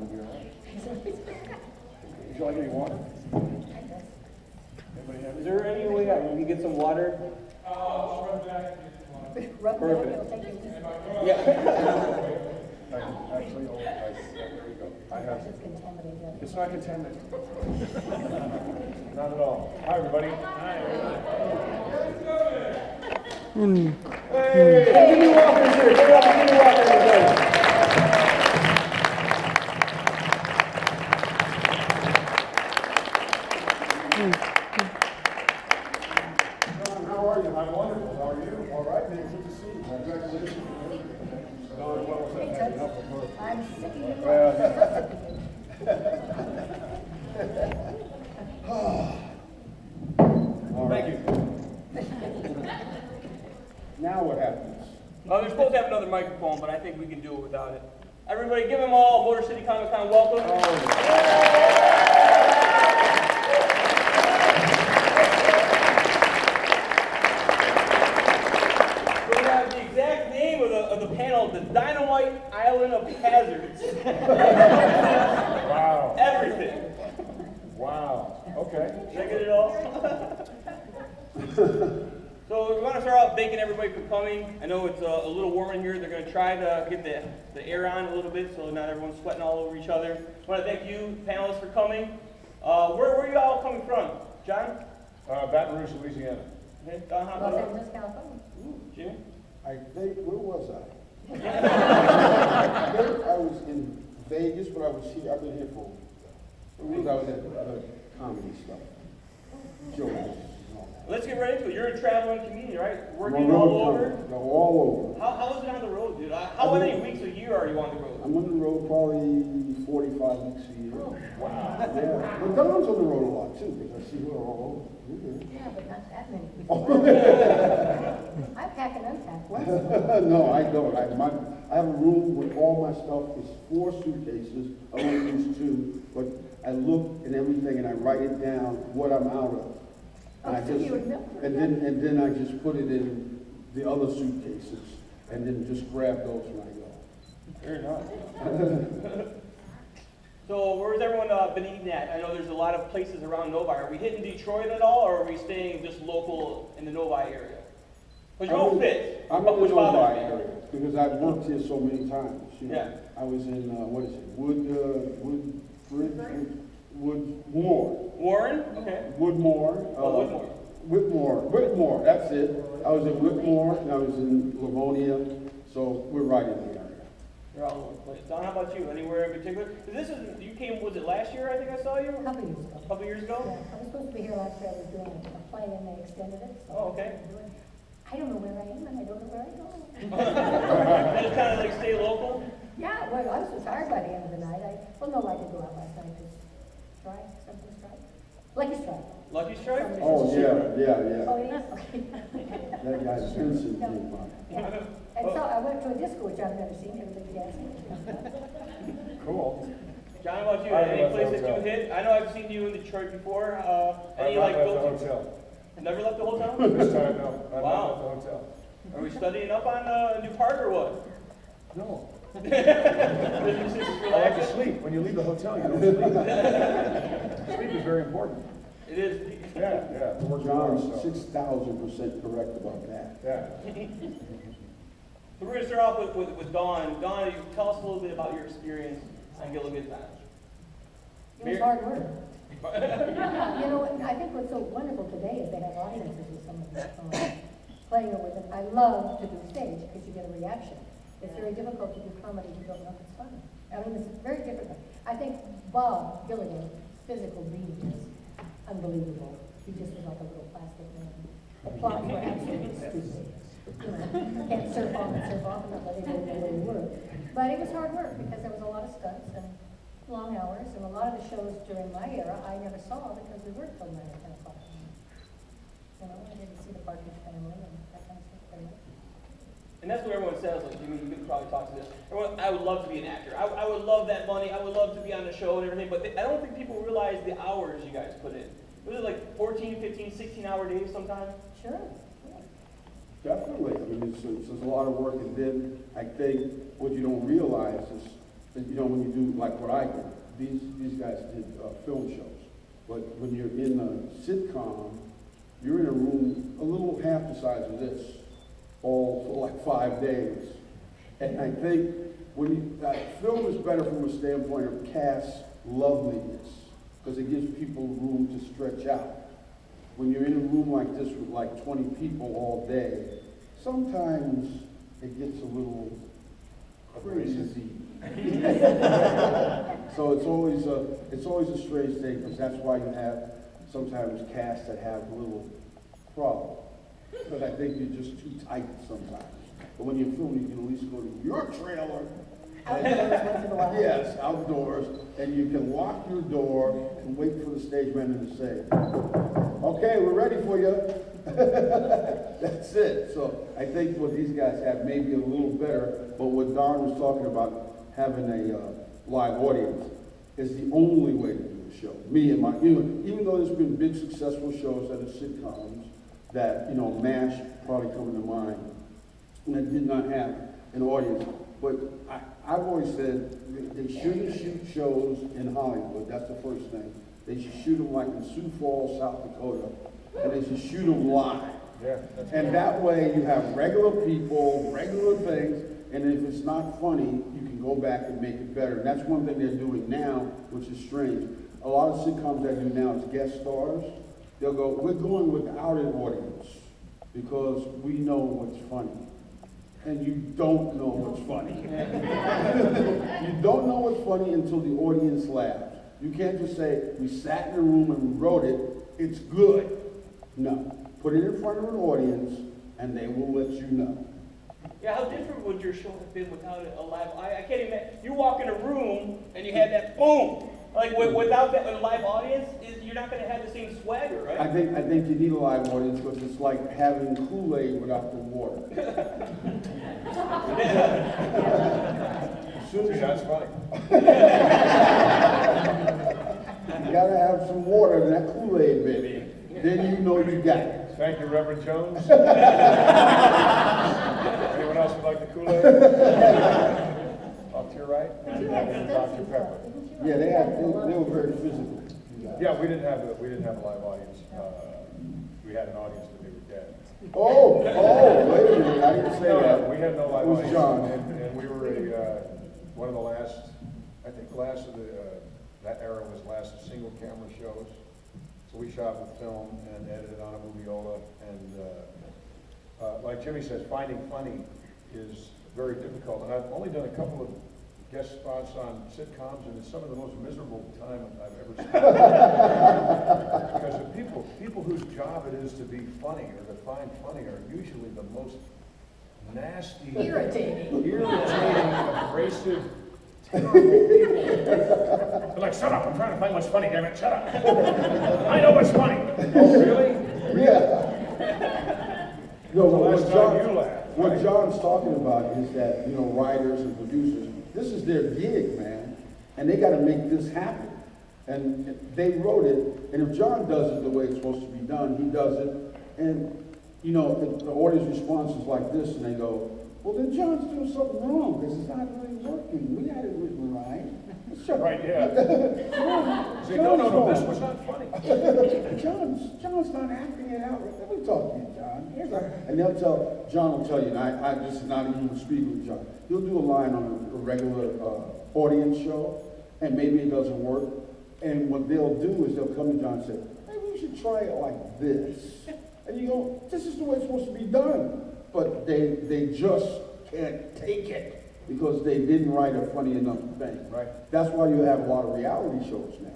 be all right. Would you like any water? Anybody have? Is there any way that we can get some water? I'll run back and get some water. Perfect. Yeah. Yeah. Actually, there you go. I have. It's not contaminated. Not at all. Hi, everybody. Hi. Hey, Jimmie Walker's here. Give it up for Jimmie Walker, everybody. John, how are you? I'm wonderful. How are you? All right, man. Good to see you. Congratulations. I'm sick of you. Thank you. Now what happens? They're supposed to have another microphone, but I think we can do it without it. Everybody, give them all Motor City Comic Con welcome. So we have the exact name of the panel, the Dynamite Island of Hazards. Wow. Everything. Wow. Okay. Did I get it all? So we want to start off thanking everybody for coming. I know it's a little warm in here. They're going to try to get the air on a little bit so not everyone's sweating all over each other. I want to thank you, panelists, for coming. Where are you all coming from? John? Baton Rouge, Louisiana. Okay. Don, how about Los you? Angeles, California. Jimmie? I think, where was I? I think I was in Vegas, but I was here, I've been here for, because I was at the comedy stuff. Jokes. Let's get right into it. You're a traveling comedian, right? Working I'm a road all over? comic. No, all over. How is it on the road, dude? How many weeks a year are you on the road? I'm on the road probably 45 weeks a year. Oh, Wow. Yeah. But Don's on the road a lot too, because I see her all over. Yeah, but not that many people. I pack and unpack. Once. No, I don't. I have a room with all my stuff. It's 4 suitcases. I only use 2, but I look at everything and I write it down what I'm out of. And I Oh, so just, you remember? and then I just put it in the other suitcases and then just grab those when I go. Very nice. So where's everyone been eating at? I know there's a lot of places around Novi. Are we hitting Detroit at all, or are we staying just local in the Novi area? Which don't fit. I'm in the Which Novi bothers me. area because I've worked here so many times. You know? Yeah. I was in Warren? Okay. Woodmore. Woodmore. Whitmore, that's it. I was in Whitmore, and I was in Livonia, so we're right in the area. You're all over the place. Don, how about you? Anywhere in particular? 'Cause this is, you came, was it last year I think I saw you? A couple years ago. A couple years ago? Yeah, I was supposed to be here last year. I was doing a play and they extended it. So Oh, okay. I don't know where I am and I don't know where I go. Just kind of like stay local? Yeah, well, I was so tired by the end of the night. I did go out last night. Something strike. Lucky Strike. Lucky Strike? Oh, yeah. Oh, yeah, okay. That guy's Vincent came by. Yeah. And so I went to a disco, which I've never seen, everybody dancing. Cool. John, how about you? I Any left the places you hotel. hit? I know I've seen you in Detroit before. Any I've like not left go-to? the hotel. Never left the hotel? This time, no. I've Wow. not left the hotel. Are we studying up on a new park or what? No. Just I like relaxing? to sleep. When you leave the hotel, you don't sleep. Sleep is very important. It is. Yeah. It works for John's us, so. 6,000% correct about that. Yeah. So we're going to start off with Dawn. Dawn, you tell us a little bit about your experience on Gilligan Time. It was hard work. You know, I think what's so wonderful today is they have audiences with some of them playing it with them. I love to do stage because you get a reaction. It's very difficult to do comedy if you don't know if it's funny. I mean, it's very difficult. I think Bob Gilligan's physical being is unbelievable. He just was like a little plastic man. The plots were absolutely stupid. You know, can't surf on and surf off, and not letting them know where you were. But it was hard work because there was a lot of stunts and long hours, and a lot of the shows during my era I never saw because we worked till 9 or 10 o'clock. You know, I didn't see the Partridge Family and that kind of stuff very much. And that's what everyone says, like, Jimmie, you could probably talk to this. Everyone, I would love to be an actor. I would love that money. I would love to be on the show and everything, but I don't think people realize the hours you guys put in. Was it like 14, 15, 16-hour days sometimes? Sure. Definitely. I mean, it's a lot of work, and then I think what you don't realize is you know, when you do like what I did, these guys did film shows. But when you're in a sitcom, you're in a room a little half the size of this, all for like 5 days. And I think when you, film is better from a standpoint of cast loveliness, because it gives people room to stretch out. When you're in a room like this with like 20 people all day, sometimes it gets a little crazy. So it's always a strange thing, because that's why you have sometimes casts that have little problems. Because I think you're just too tight sometimes. But when you're filming, you can at least go to your trailer. Outdoors once in a while. Yes, outdoors, and you can lock your door and wait for the stage manager to say, "Okay, we're ready for you." That's it. So I think what these guys have may be a little better, but what Don was talking about, having a live audience, is the only way to do a show. Me and my, even though there's been big successful shows that are sitcoms, that, you know, MASH probably coming to mind, and that did not have an audience. But I've always said they shouldn't shoot shows in Hollywood. That's the first thing. They should shoot them like in Sioux Falls, South Dakota, and they should shoot them live. Yeah. And that way you have regular people, regular things, and if it's not funny, you can go back and make it better. And that's one thing they're doing now, which is strange. A lot of sitcoms that do now is guest stars. They'll go, "We're going without an audience because we know what's funny." And you don't know what's funny. You don't know what's funny until the audience laughs. You can't just say, "We sat in a room and we wrote it, it's good." No. Put it in front of an audience and they will let you know. Yeah, how different would your show have been without a live? I can't imagine. You walk in a room and you had that boom. Like without that, a live audience, you're not going to have the same swagger, right? I think you need a live audience because it's like having Kool-Aid without the water. As soon as That's funny. you gotta have some water in that Kool-Aid, baby. Then you know you got it. Thank you, Reverend Jones. Anyone else would like the Kool-Aid? Off to your right. But you had And stuff Dr. and Pepper. stuff, didn't you? Yeah, they were very physical. Yeah, we didn't have a live audience. We had an audience, but they were dead. Oh, wait a minute, I didn't say No, that. we had no live It was audience. John. And we were one of the last, I think last of that era was last single camera shows. So we shot with film and edited on a moviola. And like Jimmie says, finding funny is very difficult. And I've only done a couple of guest spots on sitcoms, and it's some of the most miserable time I've ever spent. Because the people whose job it is to be funny or to find funny are usually the most nasty, Irritating, abrasive, terrible people. They're like, "Shut up, I'm trying to find what's funny, damn it, shut up. I know what's funny." Oh, really? Yeah. No, The what last time you laughed. what John's talking about is that, you know, writers and producers, this is their gig, man, and they got to make this happen. And they wrote it, and if John does it the way it's supposed to be done, he does it. And, you know, if the audience response is like this, and they go, "Well, then John's doing something wrong, because it's not really working. We had it written right." Right, yeah. Say, John's no, this wrong. was not funny. John's not acting it out. Let me talk to you, John. And John will tell you, and I just not even speaking with John. He'll do a line on a regular audience show, and maybe it doesn't work. And what they'll do is they'll come to John and say, "Maybe we should try it like this." And you go, "This is the way it's supposed to be done." But they just can't take it because they didn't write a funny enough thing. Right. That's why you have a lot of reality shows now.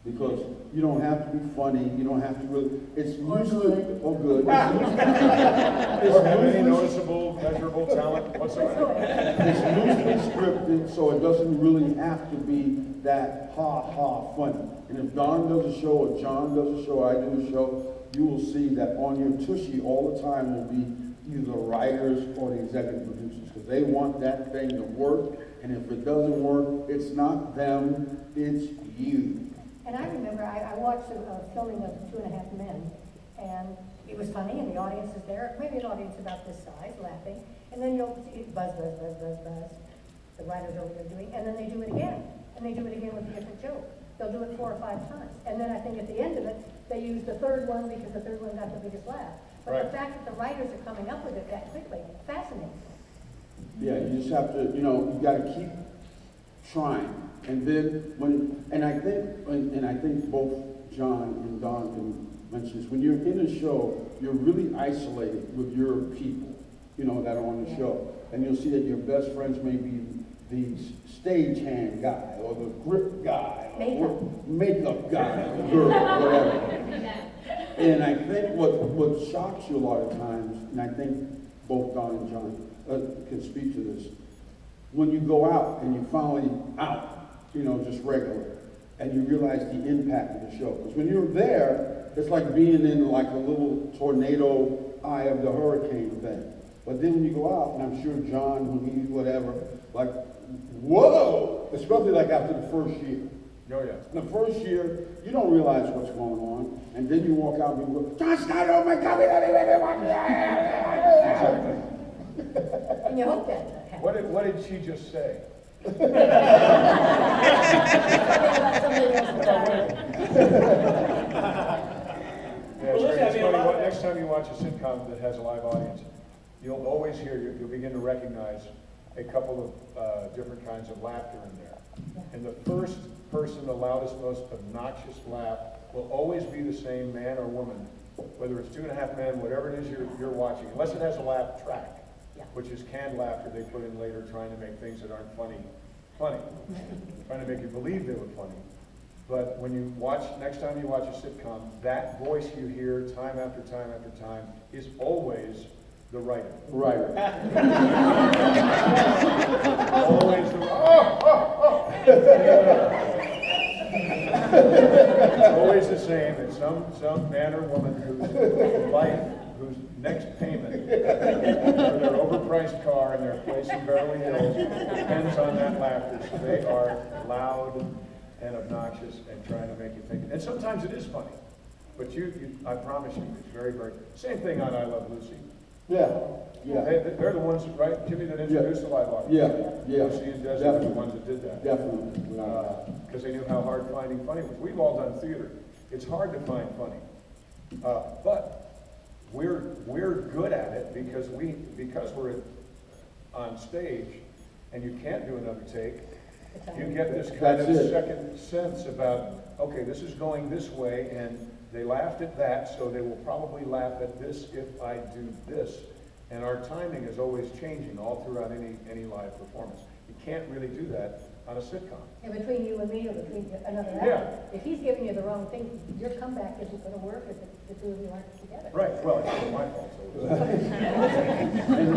Because you don't have to be funny, you don't have to really, it's loosely, or good. Or have any noticeable, measurable talent whatsoever. It's loosely scripted, so it doesn't really have to be that ha-ha funny. And if Don does a show, or John does a show, or I do a show, you will see that on your tushy all the time will be either the writers or the executive producers, because they want that thing to work, and if it doesn't work, it's not them, it's you. And I remember I watched a filming of 2.5 Men, and it was funny, and the audience is there, maybe an audience about this size, laughing, and then you'll see buzz, buzz, buzz, buzz, buzz. the writers are over there doing, and then they do it again. And they do it again with a different joke. They'll do it 4 or 5 times. And then I think at the end of it, they use the third one because the third one got the biggest laugh. But Right. the fact that the writers are coming up with it that quickly fascinates me. Yeah, you just have to, you gotta keep trying. And then and I think both John and Don can mention this, when you're in a show, you're really isolated with your people, that are on the show. And you'll see that your best friends may be the stagehand guy, or the grip guy, or makeup guy, or girl, whatever. And I think what shocks you a lot of times, and I think both Don and John can speak to this, when you go out and you finally out, just regular, and you realize the impact of the show. Because when you're there, it's like being in like a little tornado eye of the hurricane thing. But then when you go out, and I'm sure John, Louise, whatever, like, whoa! Especially like after the first year. Oh, yeah. The first year, you don't realize what's going on, and then you walk out and you go, John Schneider, oh my God, And you hope that happens. What did she just say? Yeah, Well, listen, I it's mean, funny. a lot of Next time you watch a sitcom that has a live audience, you'll always hear, you'll begin to recognize a couple of different kinds of laughter in there. And the first person, the loudest, most obnoxious laugh will always be the same man or woman, whether it's 2.5 Men, whatever it is you're watching, unless it has a laugh track, which is canned laughter they put in later trying to make things that aren't funny, trying to make you believe they were funny. But when you watch, next time you watch a sitcom, that voice you hear time after time after time is always the writer. Right. Always the It's always the same. It's some man or woman whose next payment for their overpriced car in their place in Beverly Hills depends on that laughter. So they are loud and obnoxious and trying to make you think. And sometimes it is funny, but I promise you, it's very, very. Same thing on I Love Lucy. Yeah. They're the ones, right, Jimmie, that introduced the live audience. Yeah. Lucy and Des were the ones that did that. Definitely. Because they knew how hard finding funny was. We've all done theater. It's hard to find funny. But we're good at it because we're on stage and you can't do another take. You get this kind of second sense about, okay, this is going this way, and they laughed at that, so they will probably laugh at this if I do this. And our timing is always changing all throughout any live performance. You can't really do that on a sitcom. And between you and me, or between another actor, Yeah. if he's giving you the wrong thing, your comeback isn't going to work if the two of you aren't together. Right, well, it's not my fault. So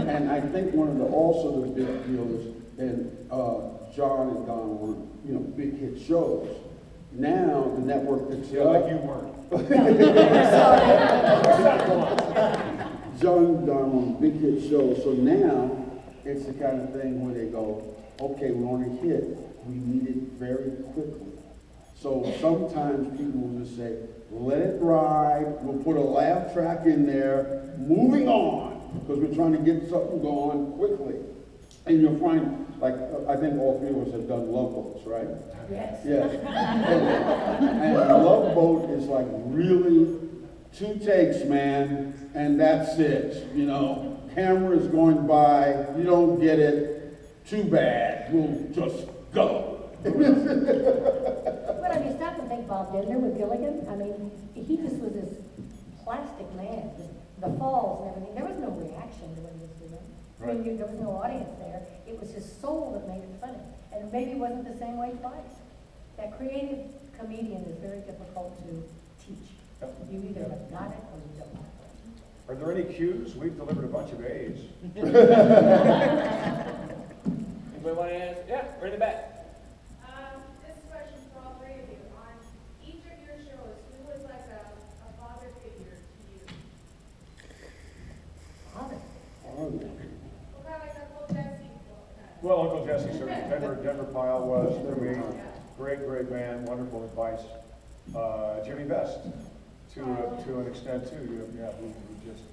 and I think one of the also the big deal is, and John and Don were, big hit shows. Now the network picks it up. like you weren't. John and Don were big hit shows, so now it's the kind of thing where they go, okay, we're on a hit, we need it very quickly. So sometimes people will just say, let it ride, we'll put a laugh track in there, moving on, because we're trying to get something going quickly. And you'll find, like, I think all three of us have done Love Boats, right? Yes. Yes. And Love Boat is like really 2 takes, man, and that's it. Camera is going by, you don't get it, too bad, we'll just go. But I mean, stop and think Bob Denver with Gilligan. I mean, he just was this plastic man, the falls and everything. There was no reaction to what he was doing. I mean, there was no audience there. It was his soul that made it funny. And it maybe wasn't the same way twice. That creative comedian is very difficult to teach. You either have got it or you don't have it. Are there any cues? We've delivered a bunch of A's. Anybody want to ask? Yeah, right in the back. This question for all three of you. On each of your shows, who was like a father figure to you? Father. What kind of like Uncle Jesse? Well, Uncle Jesse, certainly. Denver Pyle was for me. Great man, wonderful advice. Jimmie Best, to an extent too. Who just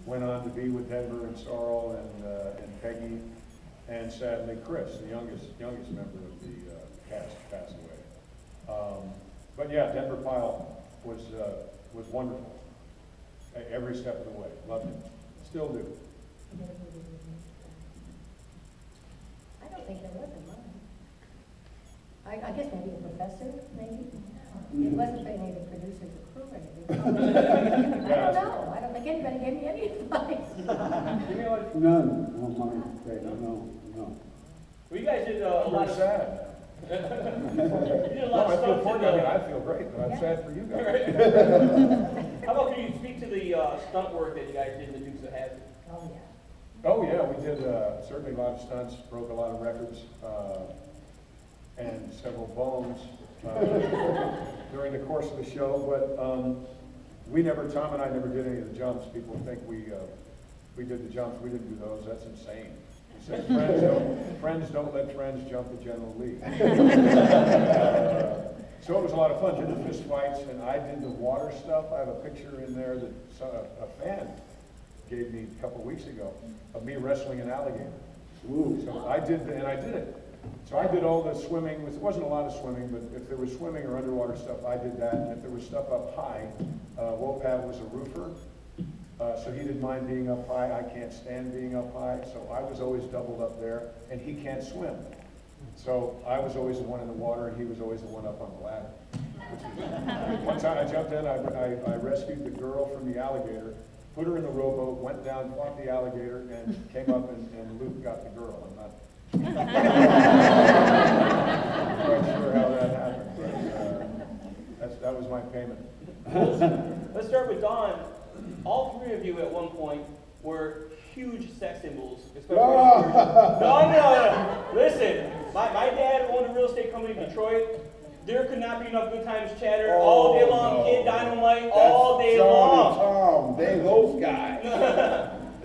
went on to be with Denver and Sorrel and Peggy and sadly Chris, the youngest member of the cast, passed away. But yeah, Denver Pile was wonderful. Every step of the way, loved it, still do. I don't think there was a line. I guess maybe a professor, maybe? It wasn't any of the producers or crew or anything. I don't know. I don't think anybody gave me any advice. None on my page, no. Well, you guys did a lot We're of sad. you did a No, lot I of feel stuff. for you. I mean, I feel great, but I'm Yeah. sad for you guys. How about can you speak to the stunt work that you guys did in the Dukes of Hazzard? Oh, yeah. Oh, yeah, we did certainly a lot of stunts, broke a lot of records, and several bones during the course of the show, but Tom and I never did any of the jumps. People think we did the jumps. We didn't do those. That's insane. We said friends don't let friends jump the General Lee. So it was a lot of fun. Did the fist fights, and I did the water stuff. I have a picture in there that a fan gave me a couple weeks ago of me wrestling an alligator. Ooh. So I did it. So I did all the swimming. It wasn't a lot of swimming, but if there was swimming or underwater stuff, I did that. And if there was stuff up high, Wopav was a roofer, so he didn't mind being up high. I can't stand being up high, so I was always doubled up there, and he can't swim. So I was always the one in the water, and he was always the one up on the ladder. One time I jumped in, I rescued the girl from the alligator, put her in the rowboat, went down, fought the alligator, and came up, and Luke got the girl. I'm not quite sure how that happened, but that was my payment. Let's start with Dawn. All three of you at one point were huge sex symbols, especially. No. Listen, my dad owned a real estate company in Detroit. There could not be enough good times chatter all day long. Kid Dynamite all day long. Tom, they those guys.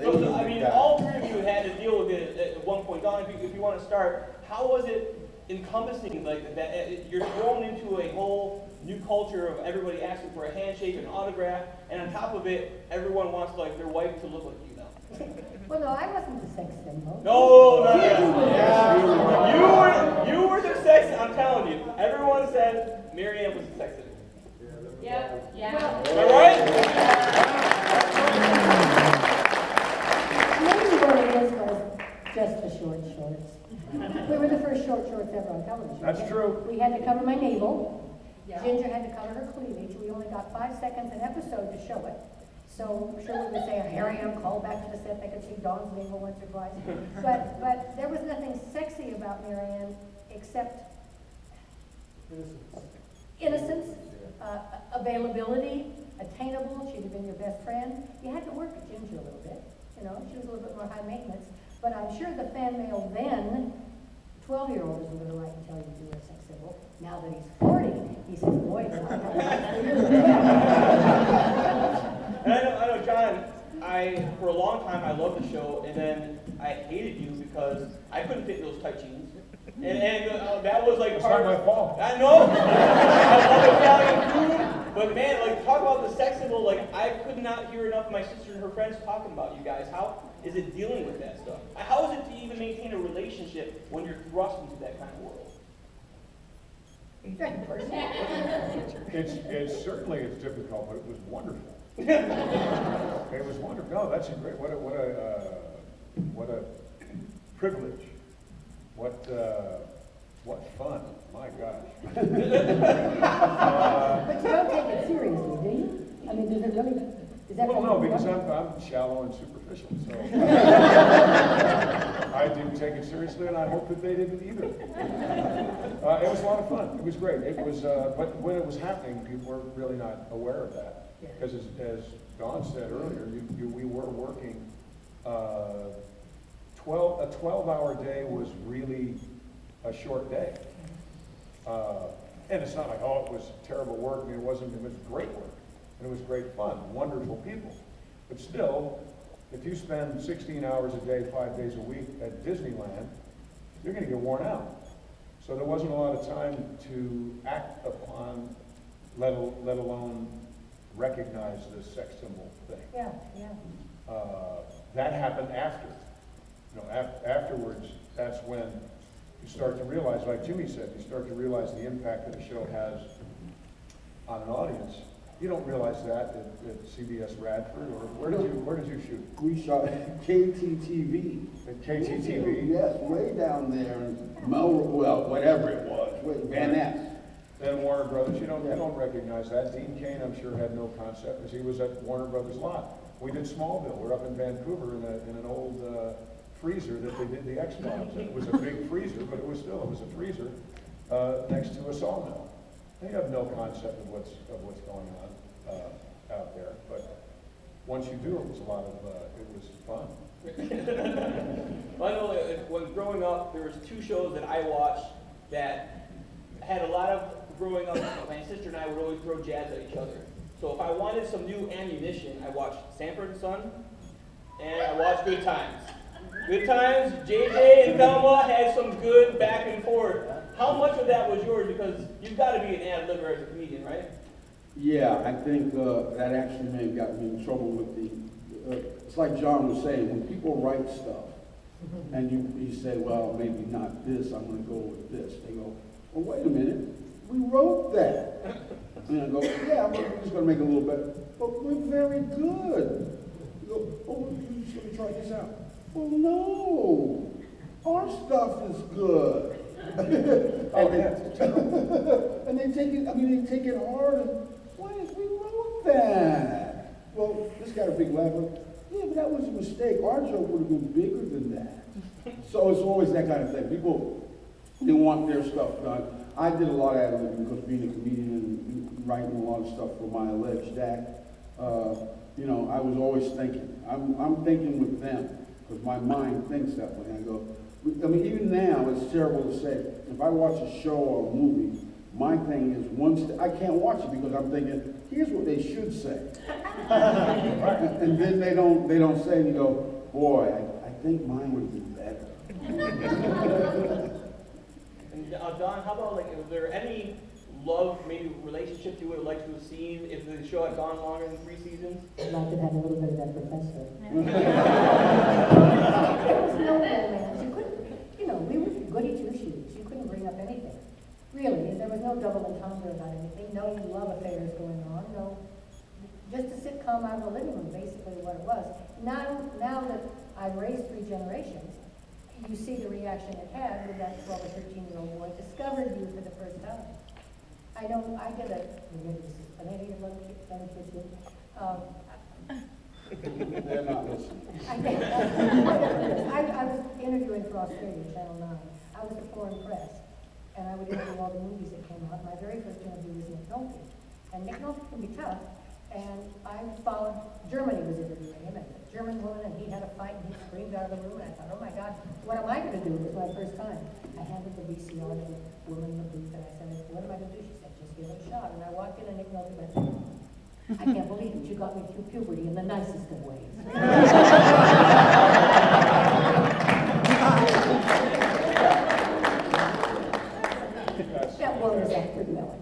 So, I mean, all three of you had to deal with it at one point. Dawn, if you want to start, how was it encompassing like that? You're thrown into a whole new culture of everybody asking for a handshake, an autograph, and on top of it, everyone wants like their wife to look like you now. Well, no, I wasn't the sex symbol. No. You were the sex. I'm telling you. Everyone said Mary Ann was the sex symbol. Yep. Yeah. Am I right? Maybe what it was just the short shorts. We were the first short shorts ever on television. That's true. We had to cover my navel. Yeah. Ginger had to cover her cleavage. We only got 5 seconds an episode to show it. So I'm sure we would say, here I am, call back to the set. They could see Dawn's navel once or twice. But there was nothing sexy about Marianne except innocence, availability, attainable. She'd have been your best friend. You had to work at Ginger a little bit. You know, she was a little bit more high maintenance. But I'm sure the fan mail then, 12-year-old is a little right and tell you to do a sex symbol. Now that he's 40, he says, boy, it's not And I know, John, for a long time, I loved the show, and then I hated you because I couldn't fit those tight jeans. And that was like It's not my fault. I know. I love Italian food, but man, like talk about the sex symbol. Like I could not hear enough of my sister and her friends talking about you guys. How is it dealing with that stuff? How is it to even maintain a relationship when you're thrust into that kind of world? It's certainly difficult, but it was wonderful. It was wonderful. No, that's a great. What a privilege. What fun. My gosh. But you don't take it seriously, do you? I mean, does it really? Is that Well, no, really because wonderful? I'm shallow and superficial, so I didn't take it seriously, and I hope that they didn't either. It was a lot of fun. It was great. It was, but when it was happening, people were really not aware of that, because as Dawn said earlier, we were working. A 12-hour day was really a short day, and it's not like, oh, it was terrible work. I mean, it wasn't. It was great work. And it was great fun, wonderful people. But still, if you spend 16 hours a day, 5 days a week at Disneyland, you're going to get worn out. So there wasn't a lot of time to act upon, let alone recognize this sex symbol thing. Yeah. That happened after. You know, afterwards, that's when you start to realize, like Jimmie said, you start to realize the impact that a show has on an audience. You don't realize that at CBS Radford, or where did you shoot? We shot at KTTV. At KTTV? Yes, way down there in Melrose, well, whatever it was, Van Ness. Then Warner Brothers, you don't recognize that. Dean Cain, I'm sure, had no concept, because he was at Warner Brothers lot. We did Smallville. We're up in Vancouver in an old freezer that they did the X-Files. It was a big freezer, but it was a freezer next to a sawmill. They have no concept of what's going on out there. But once you do, it was fun. Well, I know when growing up, there was 2 shows that I watched that had a lot of growing up. My sister and I would always throw jabs at each other. So if I wanted some new ammunition, I watched Sanford and Son, and I watched Good Times. Good Times, JJ and Thelma had some good back and forth. How much of that was yours? Because you've got to be an ad-libber as a comedian, right? Yeah, I think that actually may have gotten me in trouble with the, it's like John was saying, when people write stuff, and you say, well, maybe not this, I'm going to go with this. They go, well, wait a minute, we wrote that. And I go, yeah, we're just going to make it a little better. But we're very good. You go, oh, you just going to try this out. Well, no, our stuff is good. And they take it, they take it hard. And, why did we wrote that? Well, this got a big laugh. Yeah, but that was a mistake. Our joke would have been bigger than that. So it's always that kind of thing. People, they want their stuff done. I did a lot of ad-libbing because being a comedian and writing a lot of stuff for my alleged act, I was always thinking. I'm thinking with them because my mind thinks that way. I go, even now, it's terrible to say, if I watch a show or a movie, my thing is I can't watch it because I'm thinking, here's what they should say. And then they don't say, and you go, boy, I think mine would have been better. And Don, how about, is there any love, maybe relationships you would have liked to have seen if the show had gone longer than 3 seasons? I'd like to have a little bit of that professor. There was no romance. You couldn't, we were goody two-shoes. You couldn't bring up anything. Really, there was no double entendre about anything, no love affairs going on, no, just a sitcom out of the living room, basically what it was. Now that I've raised 3 generations, you see the reaction it had when that 12 or 13-year-old boy discovered you for the first time. I did maybe this is funny to let kids in. They're not listening. I was interviewing for Australia, Channel 9. I was the foreign press, and I would interview all the movies that came out. My very first interview was Nick Nolte. And Nick Nolte can be tough, and I followed, Germany was interviewing him, and a German woman, and he had a fight, and he screamed out of the room, and I thought, oh my God, what am I going to do? It was my first time. I handed the VCR to the woman in the booth, and I said, what am I going to do? She said, just give it a shot. And I walked in, and Nick Nolte went, I can't believe it. You got me through puberty in the nicest of ways. That warms up pretty well.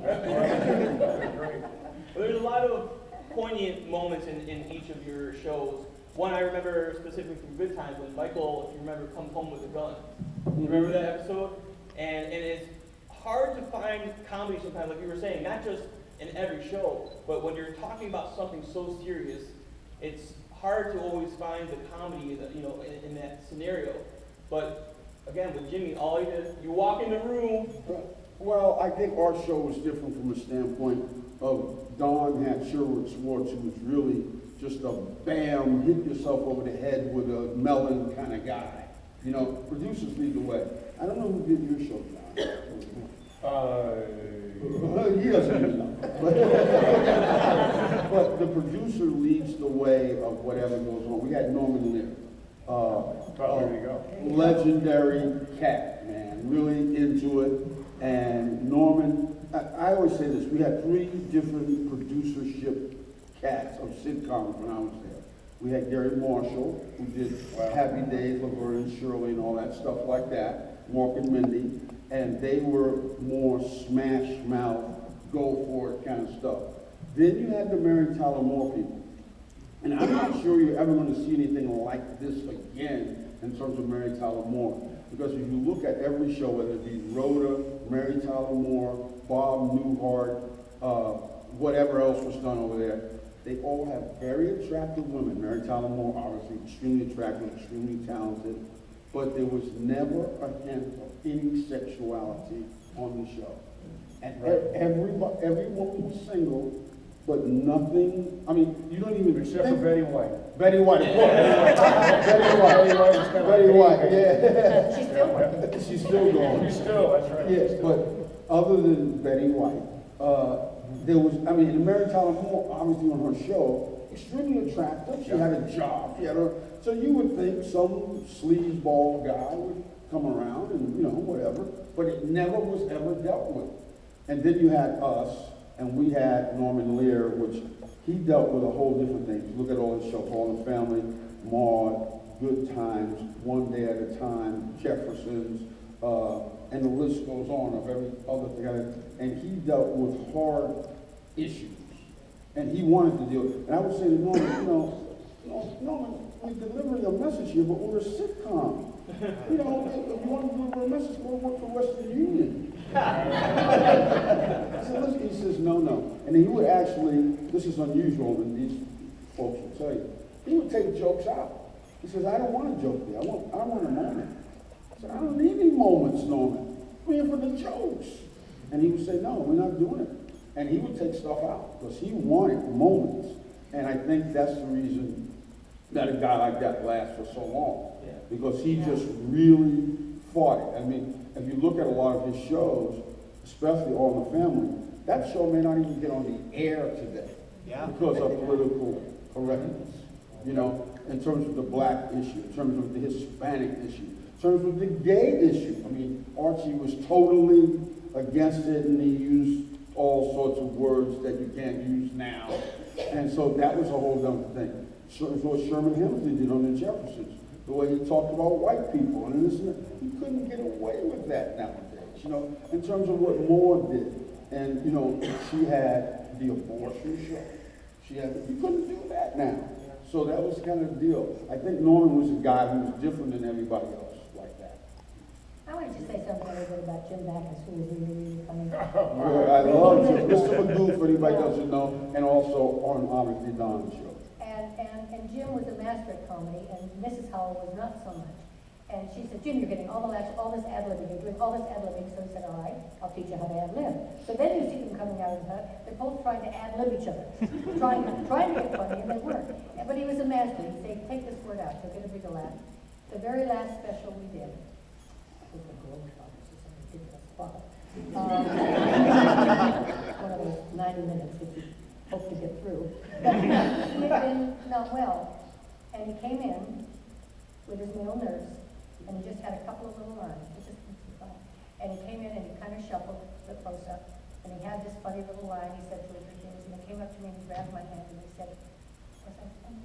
Well, there's a lot of poignant moments in each of your shows. One I remember specifically from Good Times when Michael, if you remember, comes home with a gun. You remember that episode? And it's hard to find comedy sometimes, like you were saying, not just in every show, but when you're talking about something so serious, it's hard to always find the comedy in that scenario. But again, with Jimmie, all you did, you walk in the room. Well, I think our show was different from a standpoint of Don had Sherwood Schwartz, who was really just a bam, hit yourself over the head with a melon kind of guy. Producers lead the way. I don't know who did your show, John. He doesn't even know. But the producer leads the way of whatever goes on. We had Norman Lear. There you go. Legendary cat, man. Really into it. And Norman, I always say this, we had 3 different producership cats of sitcoms when I was there. We had Gary Marshall, who did Happy Days, Laverne and Shirley, and all that stuff like that, Mork and Mindy, and they were more smash mouth, go for it kind of stuff. Then you had the Mary Tyler Moore people. And I'm not sure you're ever going to see anything like this again in terms of Mary Tyler Moore. Because if you look at every show, whether it be Rhoda, Mary Tyler Moore, Bob Newhart, whatever else was done over there, they all have very attractive women. Mary Tyler Moore, obviously extremely attractive, extremely talented, but there was never a hint of any sexuality on the show. And every woman was single, but nothing, I mean, you don't even Except for Betty White. Betty White, of course. Betty White, yeah. She's still working. She's still going. She's still, that's right. Yes, but other than Betty White, there was, I mean, Mary Tyler Moore, obviously on her show, extremely attractive. She had a job. She had her, so you would think some sleazeball guy would come around and, you know, whatever, but it never was ever dealt with. And then you had us, and we had Norman Lear, which he dealt with a whole different thing. You look at all his shows, All in the Family, Maude, Good Times, One Day at a Time, Jeffersons, and the list goes on of every other thing. And he dealt with hard issues. And he wanted to deal with it. And I would say to Norman, Norman, we're delivering a message here, but we're a sitcom. You know, if you want to deliver a message, go work for Western Union. I said, listen, he says, no. And he would actually, this is unusual, and these folks will tell you, he would take jokes out. He says, I don't want a joke there. I want a moment. I said, I don't need any moments, Norman. I'm here for the jokes. And he would say, no, we're not doing it. And he would take stuff out because he wanted moments. And I think that's the reason that a guy like that lasts for so long. Yeah. Because he just really fought it. I mean, if you look at a lot of his shows, especially All in the Family, that show may not even get on the air today because of political correctness. You know, in terms of the black issue, in terms of the Hispanic issue, in terms of the gay issue. I mean, Archie was totally against it, and he used all sorts of words that you can't use now. And so that was a whole other thing. So what Sherman Hemsley did on the Jeffersons, the way he talked about white people, and this and that. You couldn't get away with that nowadays, you know, in terms of what Moore did. And, you know, she had the abortion show. You couldn't do that now. So that was kind of the deal. I think Norman was a guy who was different than everybody else like that. I wanted to say something a little bit about Jim Backus, who was really funny. I love Jim. Mr. Magoo, for anybody doesn't know, and also on obviously Don's show. And Jim was a master at comedy, and Mrs. Howell was not so much. And she said, Jim, you're getting all this ad-libbing, you're doing all this ad-libbing. So he said, all right, I'll teach you how to ad-lib. So then you see them coming out of the hut, they're both trying to ad-lib each other, trying to get funny, and they weren't. But he was a master. He'd say, take this word out, so get a bigger laugh. The very last special we did was the Globe Trotters, it's a ridiculous spot. One of those 90 minutes that you hope to get through. But he had been not well, and he came in with his male nurse, and he just had a couple of little lines. And he came in and he kind of shuffled the close-up, and he had this funny little line. He said two or three things, and he came up to me and he grabbed my hand and he said, "Was I funny?"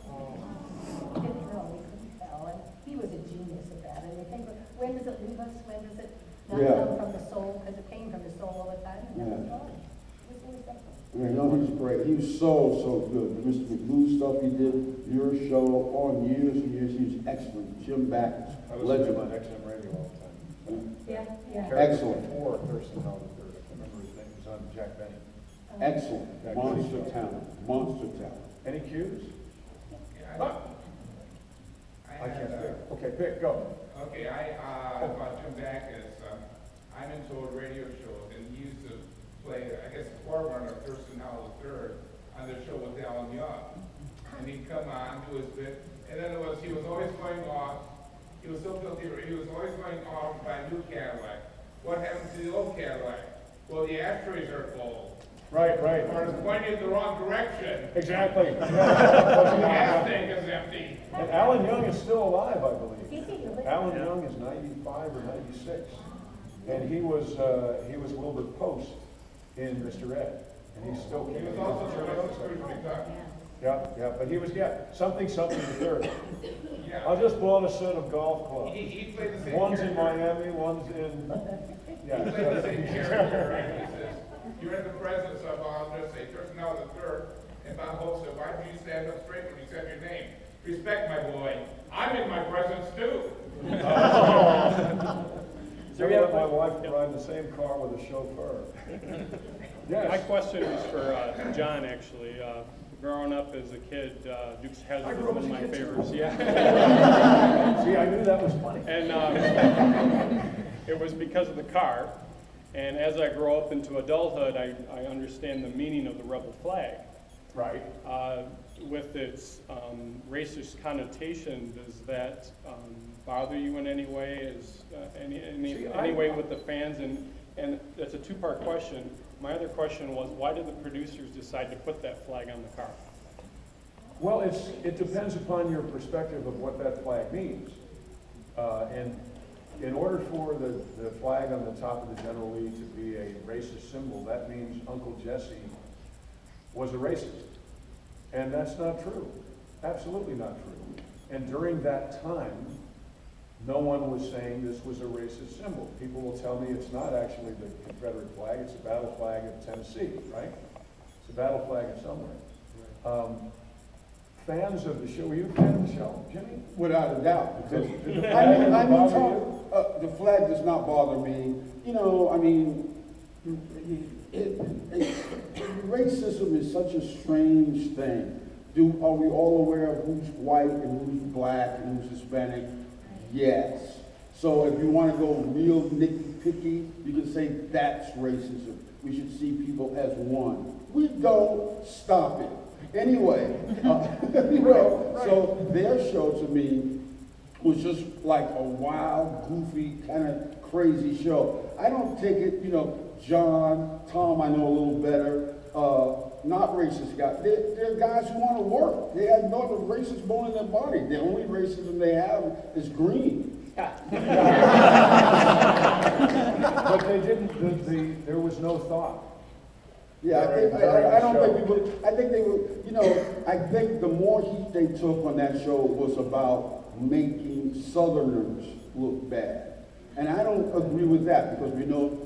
He didn't know, he couldn't tell, and he was a genius at that. And you think, when does it leave us? When does it not come from the soul? Because it came from the soul all the time. And that was all. It was really simple. Yeah, no, he was great. He was so good. The Mr. Magoo stuff he did, your show, on years and years, he was excellent. Jim Backus, I was legend. on XM radio all the time. Yeah. Excellent. Before Thurston Howell III, I can't remember his name, he was on Jack Benny. Excellent. Monster talent. Any cues? Yeah, I can't pick. Okay, pick, go. Okay, about Jim Backus, I'm into old radio shows, and he used to play, I guess, the forerunner of Thurston Howell III on the show with Alan Young. And he'd come on, do his bit, and then he was always going off. He was so guilty, he was always going off by a new Cadillac. What happened to the old Cadillac? Well, the ashtrays are full. Right. Or it's pointing in the wrong direction. Exactly. The gas tank is empty. And Alan Young is still alive, I believe. Is he really? Alan Young is 95 or 96. And he was Wilbur Post in Mr. Ed. And he's still He kicking. was also Professor Scrooge McDuck. Yeah, but he was, something the third. Yeah. I'll just blow on a set of golf clubs. He played the same One's in character. Miami, one's in, He played the same character, right? He says, you're in the presence of, I'll just say, Thurston Howell III, and Bob Hope said, why don't you stand up straight when you said your name? Respect, my boy. I'm in my presence, too. So I we have let my wife ride in the same car with a chauffeur. My Yes. question is for John, actually. Growing up as a kid, Dukes I Hazzard grew was up one of as a my kid, too. favorites. Yeah. See, I knew that was funny. And it was because of the car. And as I grow up into adulthood, I understand the meaning of the rebel flag. Right. With its racist connotation, does that bother you in any way? Is any way with the fans? And that's a two-part question. My other question was, why did the producers decide to put that flag on the car? Well, it depends upon your perspective of what that flag means. And in order for the flag on the top of the General Lee to be a racist symbol, that means Uncle Jesse was a racist. And that's not true. Absolutely not true. And during that time, no one was saying this was a racist symbol. People will tell me it's not actually the Confederate flag, it's a battle flag of Tennessee, right? It's a battle flag of somewhere. Fans of the show, were you a fan of the show, Jimmie? Without a doubt, because Did the I flag mean, bother Tom, you? the flag does not bother me. You know, I mean, racism is such a strange thing. Are we all aware of who's white and who's black and who's Hispanic? Yes. So if you want to go real nitpicky, you can say that's racism. We should see people as one. We don't. Stop it. Anyway, so their show to me was just like a wild, goofy, kind of crazy show. I don't take it, John, Tom, I know a little better, not racist guys. They're guys who want to work. They have no racist bone in their body. The only racism they have is green. But they didn't, there was no thought. Yeah, I don't think people, I think they were, I think the more heat they took on that show was about making Southerners look bad. And I don't agree with that because we know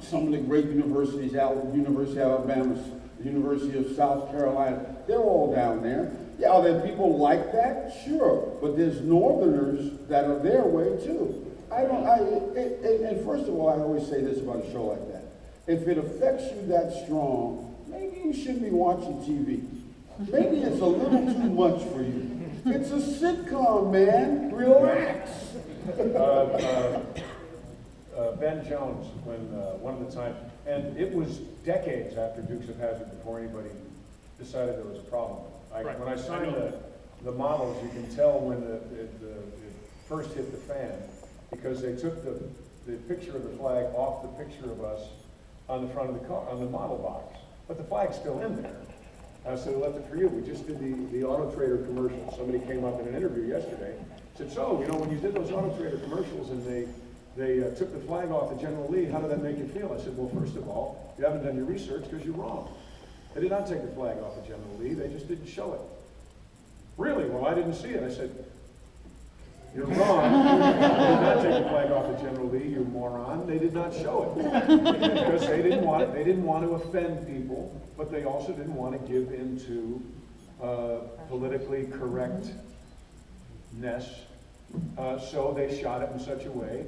some of the great universities out, University of Alabama, the University of South Carolina, they're all down there. Yeah, are there people like that? Sure, but there's Northerners that are their way too. And first of all, I always say this about a show like that. If it affects you that strong, maybe you shouldn't be watching TV. Maybe it's a little too much for you. It's a sitcom, man. Relax. Ben Jones, when one of the times, and it was decades after Dukes of Hazzard before anybody decided there was a problem. Right. When I signed the models, you can tell when it first hit the fan, because they took the picture of the flag off the picture of us on the front of the car, on the model box. But the flag's still in there. I said, we left it for you. We just did the Auto Trader commercial. Somebody came up in an interview yesterday, said, so, when you did those Auto Trader commercials and they took the flag off the General Lee, how did that make you feel? I said, well, first of all, you haven't done your research because you're wrong. They did not take the flag off the General Lee, they just didn't show it. Really? Well, I didn't see it. I said, you're wrong. They did not take the flag off the General Lee, you moron. They did not show it. Because they didn't want to offend people, but they also didn't want to give into politically correctness. So they shot it in such a way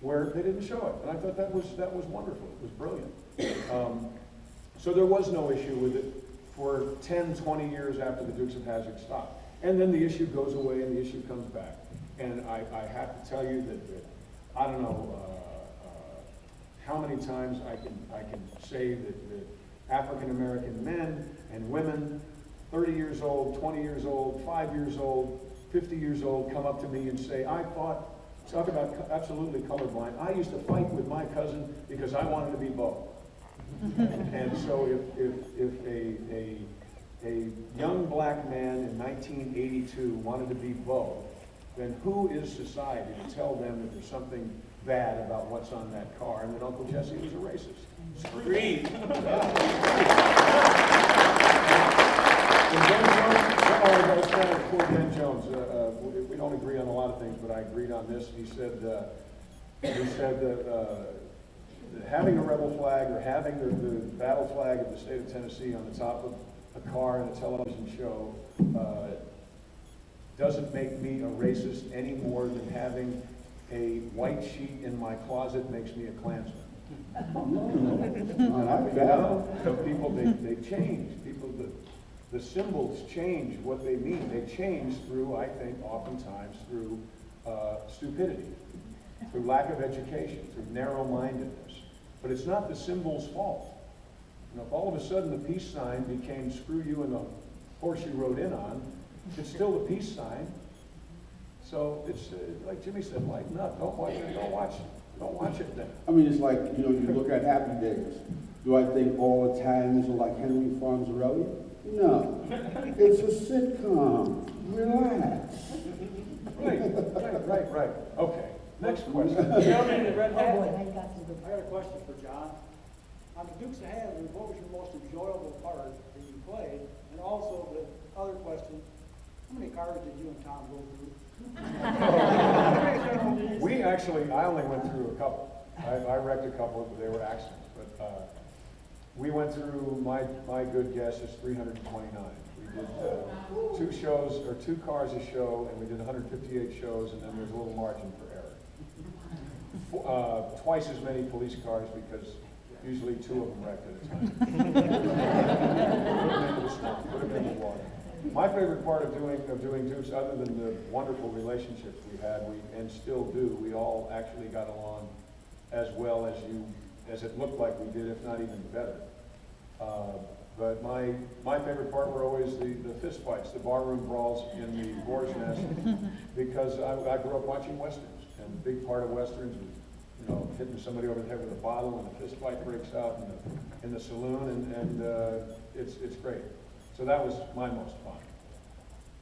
where they didn't show it. And I thought that was wonderful. It was brilliant. So there was no issue with it for 10, 20 years after the Dukes of Hazzard stopped. And then the issue goes away and the issue comes back. And I have to tell you that I don't know how many times I can say that African American men and women, 30 years old, 20 years old, 5 years old, 50 years old, come up to me and say, talk about absolutely colorblind. I used to fight with my cousin because I wanted to be both. And so if a young black man in 1982 wanted to be both, then who is society to tell them that there's something bad about what's on that car and that Uncle Jesse was a racist? Agreed. And Ben Jones, I was trying to quote Ben Jones. We don't agree on a lot of things, but I agreed on this. He said that having a rebel flag or having the battle flag of the state of Tennessee on the top of a car in a television show doesn't make me a racist any more than having a white sheet in my closet makes me a Klansman. And I've found people, they change. People, the symbols change what they mean. They change through, I think, oftentimes through stupidity, through lack of education, through narrow-mindedness. But it's not the symbol's fault. You know, if all of a sudden the peace sign became screw you and the horse you rode in on, it's still the peace sign. So it's like Jimmie said, lighten up. Don't watch it. Don't watch it. Don't watch it then. I mean, it's like, you know, you look at Happy Days. Do I think all Italians are like Henry Fonzarelli? No. It's a sitcom. Relax. Right. Okay. Next question. Gentleman in the red Oh hat. boy, I got some good. I got a question for John. On the Dukes of Hazzard, what was your most enjoyable part that you played? And also the other question, how many cars did you and Tom go through? We actually, I only went through a couple. I wrecked a couple, but they were accidents. But we went through, my good guess is 329. We did 2 shows, or 2 cars a show, and we did 158 shows, and then there's a little margin for error. Twice as many police cars because usually 2 of them wrecked at a time. Put them in the water. My favorite part of doing Dukes, other than the wonderful relationships we had, and still do, we all actually got along as well as it looked like we did, if not even better. But my favorite part were always the fist fights, the barroom brawls in the Boar's Nest, because I grew up watching Westerns, and a big part of Westerns was, you know, hitting somebody over the head with a bottle, and a fist fight breaks out in the saloon, and it's great. So that was my most fun.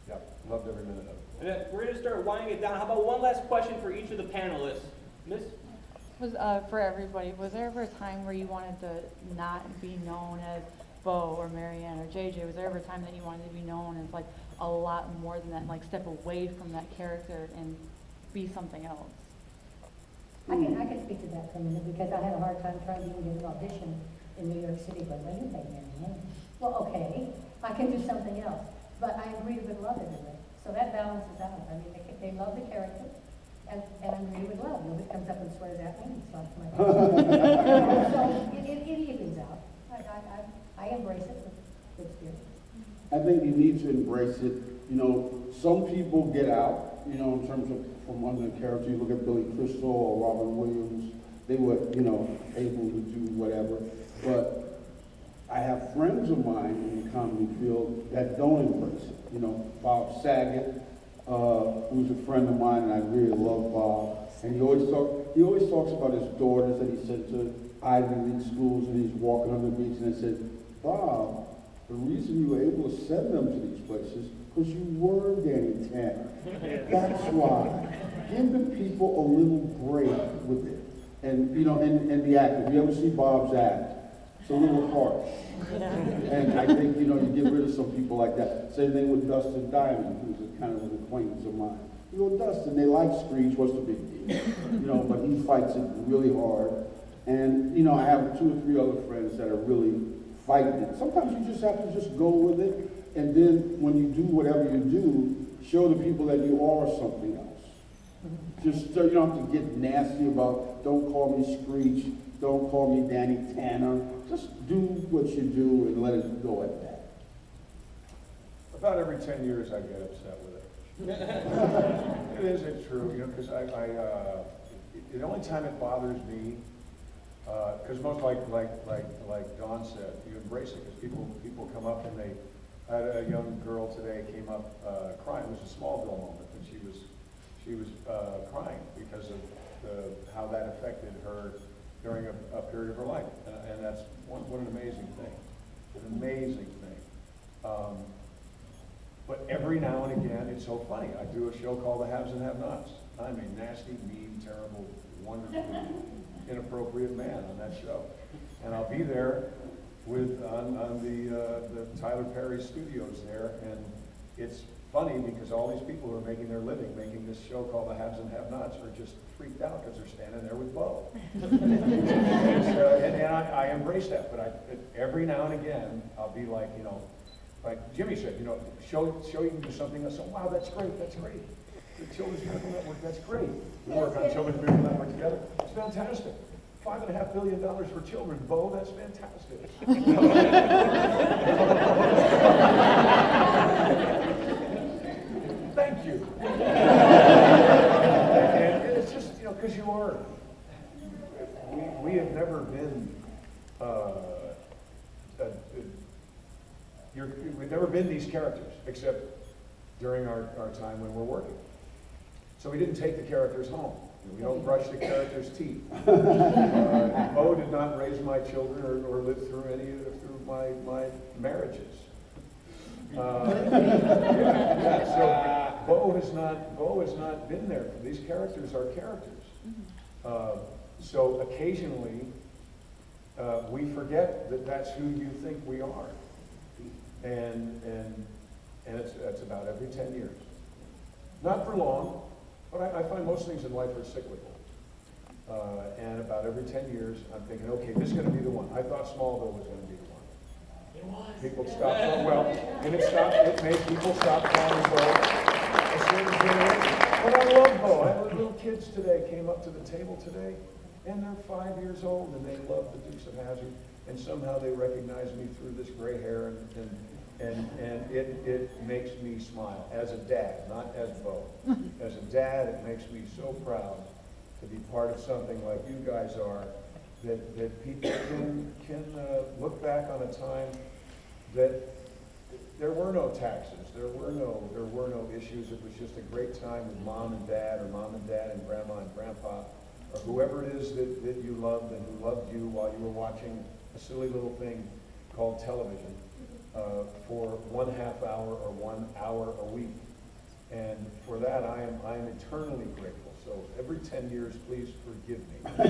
Yeah, loved every minute of it. And then we're going to start winding it down. How about one last question for each of the panelists? Miss? Was for everybody, was there ever a time where you wanted to not be known as Bo or Marianne or JJ? Was there ever a time that you wanted to be known as like a lot more than that, like step away from that character and be something else? I can speak to that for a minute, because I had a hard time trying to even get an audition in New York City, but when you pay me, well, okay, I can do something else, but I agree with love everywhere. So that balances out. I mean, they love the character, and I agree with love. Nobody comes up and swears at me, so it's my so it evens out. I embrace it with good spirit. I think you need to embrace it. You know, some people get out, you know, in terms of from under the character. You look at Billy Crystal or Robin Williams, they were, you know, able to do whatever. But I have friends of mine in the comedy field that don't embrace it. You know, Bob Saget, who's a friend of mine, and I really love Bob. And he always talks about his daughters that he sent to Ivy League schools, and he's walking on the beach, and I said, Bob, the reason you were able to send them to these places because you were Danny Tanner. That's why. Give the people a little break with it. And, you know, and the acting. If you ever see Bob's act, it's a little harsh. And I think, you know, you get rid of some people like that. Same thing with Dustin Diamond, who's a kind of an acquaintance of mine. You know, Dustin, they like Screech, what's the big deal? You know, but he fights it really hard. And, you know, I have 2 or 3 other friends that are really fighting it. Sometimes you just have to just go with it. And then when you do whatever you do, show the people that you are something else. Just so you don't have to get nasty about, don't call me Screech, don't call me Danny Tanner. Just do what you do and let it go at that. About every 10 years I get upset with it. It's true, you know, because the only time it bothers me, because most like Dawn said, you embrace it, because people come up and they, I had a young girl today came up crying. It was a Smallville moment, but she was crying because of how that affected her during a period of her life, and that's what an amazing thing, an amazing thing. But every now and again, it's so funny. I do a show called The Haves and Have-Nots. I'm a nasty, mean, terrible, wonderfully inappropriate man on that show, and I'll be there on the Tyler Perry studios there, and it's funny because all these people who are making their living making this show called The Haves and Have-Nots are just freaked out because they're standing there with Bo. And I embrace that, but every now and again I'll be like, you know, like Jimmie said, you know, show you can do something else. So, wow, that's great, that's great. The Children's Miracle Network, that's great. We work on Children's Miracle Network together. It's fantastic. $5.5 billion for children, Bo, that's fantastic. Thank you. And it's just, you know, because you are. We have never been, we've never been these characters, except during our time when we're working. So we didn't take the characters home. We don't brush the characters' teeth. Bo did not raise my children or live through my marriages. So Bo has not been there. These characters are characters. So occasionally we forget that that's who you think we are, and it's about every 10 years. Not for long. But I find most things in life are cyclical. And about every 10 years, I'm thinking, okay, this is going to be the one. I thought Smallville was going to be the one. It was. People stopped, and it made people stop calling Bo a certain generation. But I love Bo. I have little kids today came up to the table today, and they're 5 years old, and they love the Dukes of Hazzard, and somehow they recognize me through this gray hair, and it makes me smile as a dad, not as Bo. As a dad, it makes me so proud to be part of something like you guys are, that people can look back on a time that there were no taxes, there were no issues. It was just a great time with mom and dad, or mom and dad and grandma and grandpa, or whoever it is that you loved and who loved you while you were watching a silly little thing called television. For 1/2 hour or 1 hour a week. And for that, I am eternally grateful. So every 10 years, please forgive me. I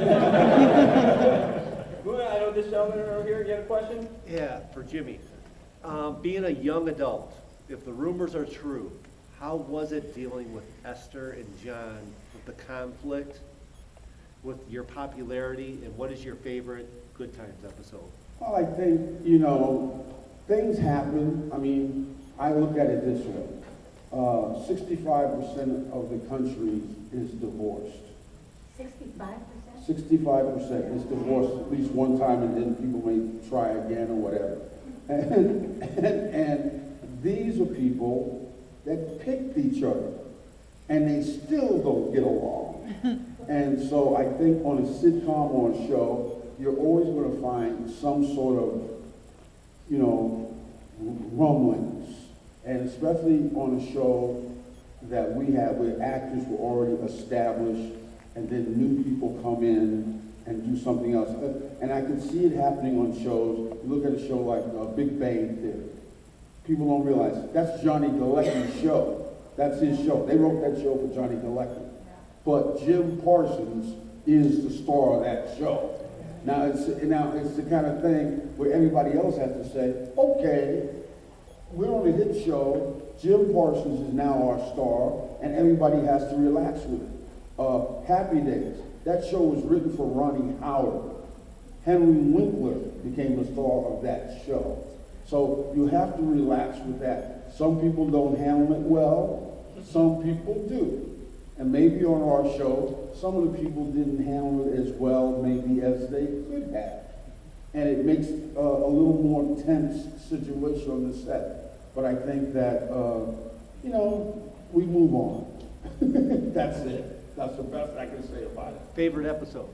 know this gentleman over here, you have a question? Yeah, for Jimmie. Being a young adult, if the rumors are true, how was it dealing with Esther and John, with the conflict, with your popularity, and what is your favorite Good Times episode? Well, I think, you know, things happen. I mean, I look at it this way. 65% of the country is divorced. 65%? 65% is divorced at least one time, and then people may try again or whatever. And these are people that picked each other, and they still don't get along. And so I think on a sitcom or a show, you're always going to find some sort of, you know, rumblings. And especially on a show that we have where actors were already established and then new people come in and do something else. And I can see it happening on shows. You look at a show like Big Bang Theory. People don't realize that's Johnny Galecki's show. That's his show. They wrote that show for Johnny Galecki. But Jim Parsons is the star of that show. Now it's the kind of thing where everybody else has to say, okay, we're on a hit show, Jim Parsons is now our star, and everybody has to relax with it. Happy Days, that show was written for Ronnie Howard. Henry Winkler became the star of that show. So you have to relax with that. Some people don't handle it well, some people do. And maybe on our show, some of the people didn't handle it as well maybe as they could have. And it makes a little more tense situation on the set. But I think that, you know, we move on. That's it. That's the best I can say about it. Favorite episode?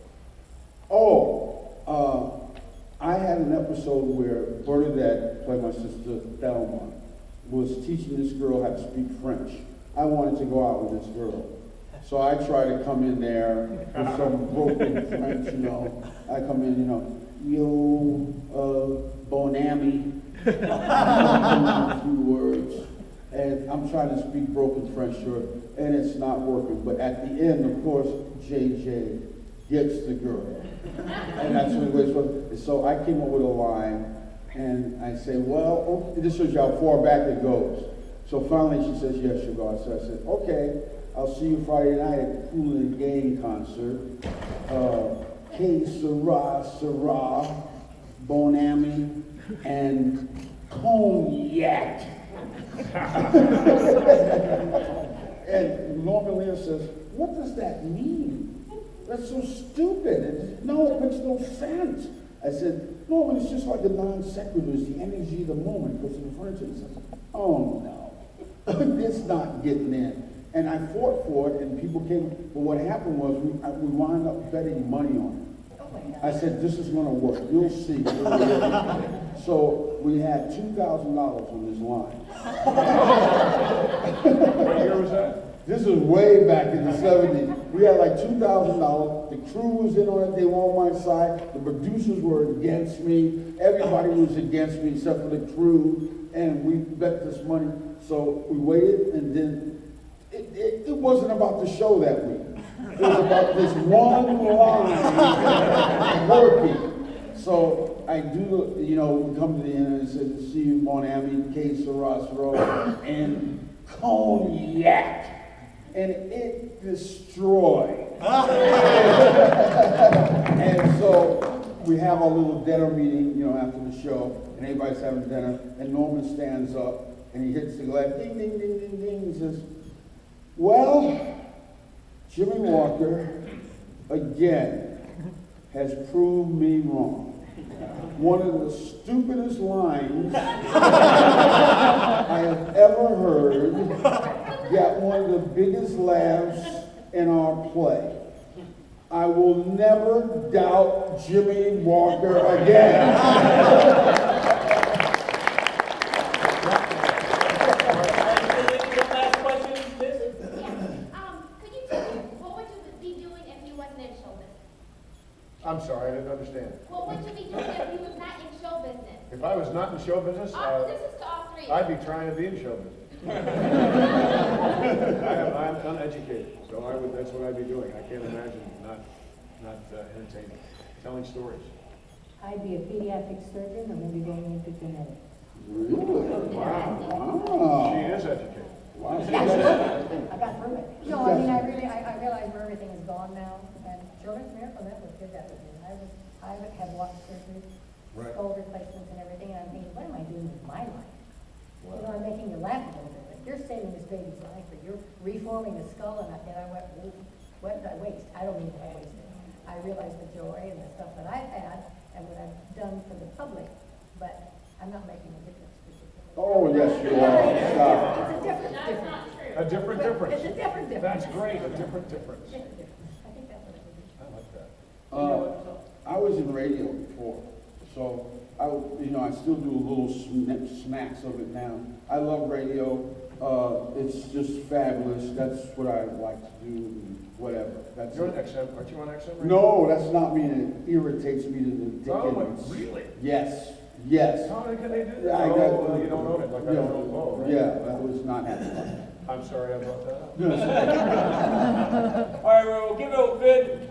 I had an episode where Bernadette, played my sister Thelma, was teaching this girl how to speak French. I wanted to go out with this girl. So I tried to come in there with some broken French, you know. I come in, you know, yo, bon ami, a few words. And I'm trying to speak broken French, sure, and it's not working. But at the end, of course, JJ gets the girl. And that's what it was. So I came up with a line, and I say, well, okay, this shows you how far back it goes. So finally she says, yes, she'll go. So I said, okay, I'll see you Friday night at the Kool and the Gang concert. Que sera, sera, bon ami, and cognac. And Norman Lear says, what does that mean? That's so stupid. No, it makes no sense. I said, Norman, it's just like the non sequiturs, the energy of the moment goes in front of you. He says, oh no, it's not getting in. And I fought for it, and people came, but what happened was we wound up betting money on it. I said, this is gonna work, you'll see. So we had $2,000 on this line. What year was that? This is way back in the 70s. We had like $2,000. The crew was in on it. They were on my side. The producers were against me. Everybody was against me except for the crew. And we bet this money. So we waited, and then it wasn't about the show that week. It was about this one line working. So I do, we come to the end and I said, see you, Bon Ami, K. Sarastro, and cognac. And it destroyed. And so we have our little dinner meeting, after the show, and everybody's having dinner, and Norman stands up, and he hits the glass, ding, ding, ding, ding, ding, he says, well, Jimmie Walker, again, has proved me wrong. One of the stupidest lines I have ever heard got one of the biggest laughs in our play. I will never doubt Jimmie Walker again. Last question, Liz? Could you tell me, what would you be doing if you wasn't in show business? I'm sorry, I didn't understand. What would you be doing if you was not in show business? If I was not in show business, This is to all three. I'd be trying to be in show business. I'm uneducated, so that's what I'd be doing. I can't imagine not entertaining, telling stories. I'd be a pediatric surgeon, or maybe going into genetics. Really? Wow. She is educated. Wow. I got through it. No, I mean, I realize where everything is gone now, and Children's Miracle Network did that with me. I have watched surgery, Right. skull replacements and everything, and I'm thinking, what am I doing with my life? I'm making you laugh a little bit. Like, you're saving this baby's life, or you're reforming the skull, and I went, what did I waste? I don't mean that I wasted. I realized the joy and the stuff that I've had, and what I've done for the public, but I'm not making a difference. Oh, yes, you are. Stop. It's a different difference. A different difference. It's a different difference. That's great, a different difference. Different difference. I think that's what it would be. I like that. I was in radio before, so I still do little smacks of it now. I love radio. It's just fabulous. That's what I like to do, and whatever. You're on XM, aren't you on XM? No, that's not me. It irritates me to the dickens. Really? Yes. How can they do that? I got, you don't own it, like I don't own Bo, right? Yeah, that was not happening. I'm sorry I brought that up. All right, we'll give it a good